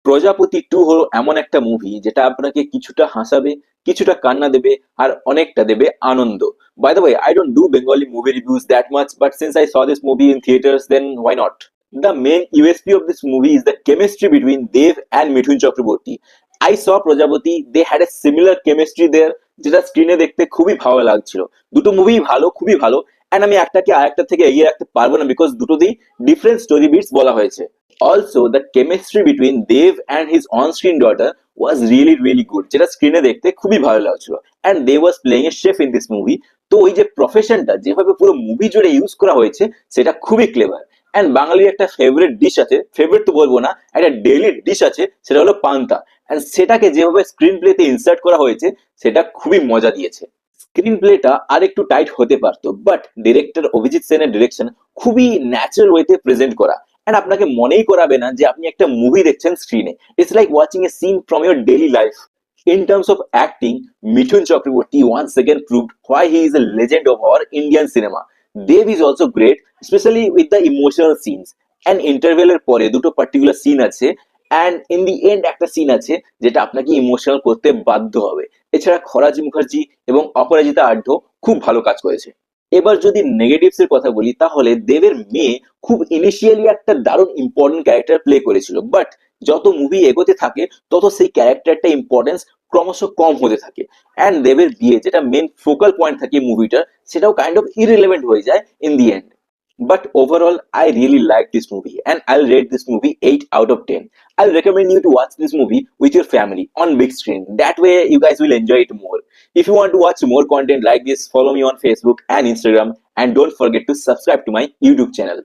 প্রজাপতি 2 হলো এমন একটা মুভি যেটা আপনাকে কিছুটা হাসাবে, কিছুটা কান্না দেবে আর অনেকটা দেবে আনন্দ। By the way, I don't do Bengali movie reviews that much, but since I saw this movie in theaters, then why not? The main USP of this movie is the chemistry between Dev and Mithun Chakraborty. I saw Prajapati, they had a similar chemistry there, যেটা স্ক্রিনে দেখতে খুবই ভালো লাগছিল। দুটো movie ভালো, খুবই ভালো। এন্ড আমি একটাকে আরেকটা থেকে এগিয়ে রাখতে পারবো না, বিকজ দুটোতেই ডিফারেন্ট স্টোরি বিটস বলা হয়েছে। Also, the chemistry between Dev and his on-screen daughter was really good, যেটা স্ক্রিনে দেখতে খুবই ভালো লাগছিল। And Dev was playing a chef in this movie. তো ওই যে প্রফেশনটা যেভাবে পুরো মুভি জুড়ে ইউজ করা হয়েছে সেটা খুবই ক্লেভার। অ্যান্ড বাঙালির একটা ফেভারিট ডিশ আছে, ফেভারিট তো বলবো না, একটা ডেইলি ডিশ আছে, সেটা হলো পান্তা। অ্যান্ড সেটাকে যেভাবে স্ক্রিন প্লেতে ইনসার্ট করা হয়েছে সেটা খুবই মজা দিয়েছে। স্ক্রিন প্লেটা আর একটু টাইট হতে পারতো, বাট ডিরেক্টর অভিজিৎ সেনের ডিরেকশন খুবই ন্যাচারাল ওয়েতে প্রেজেন্ট করা। অ্যান্ড আপনাকে মনেই করাবে না যে আপনি একটা মুভি দেখছেন স্ক্রিনে। It's like watching a scene from your daily life. In terms of acting, Mithun Chakraborty once again proved why he is a legend of our Indian cinema. Dev is also great, especially with the emotional scenes. And interval এর পরে দুটো particular scene আছে, and in the end একটা scene আছে যেটা আপনাকে emotional করতে বাধ্য হবে। এছাড়া খরাজি মুখার্জি এবং অপরাজিতা আঢ্য খুব ভালো কাজ করেছে। এবার যদি নেগেটিভস এর কথা বলি, তাহলে দেবের মেয়ে খুব ইনিশিয়ালি একটা দারুণ ইম্পর্টেন্ট ক্যারেক্টার প্লে করেছিল, বাট যত মুভি এগোতে থাকে তত সেই ক্যারেক্টারটা ইম্পর্টেন্স ক্রমশ কম হতে থাকে। অ্যান্ড দেবের বিয়ে, যেটা মেন ফোকাল পয়েন্ট থাকে মুভিটার, সেটাও কাইন্ড অফ ইরিলেভেন্ট হয়ে যায় in the end. But overall, I really like this movie and I'll rate this movie 8 out of 10. I'll recommend you to watch this movie with your family on big screen. That way you guys will enjoy it more. If you want to watch more content like this, follow me on Facebook and Instagram, and don't forget to subscribe to my YouTube channel.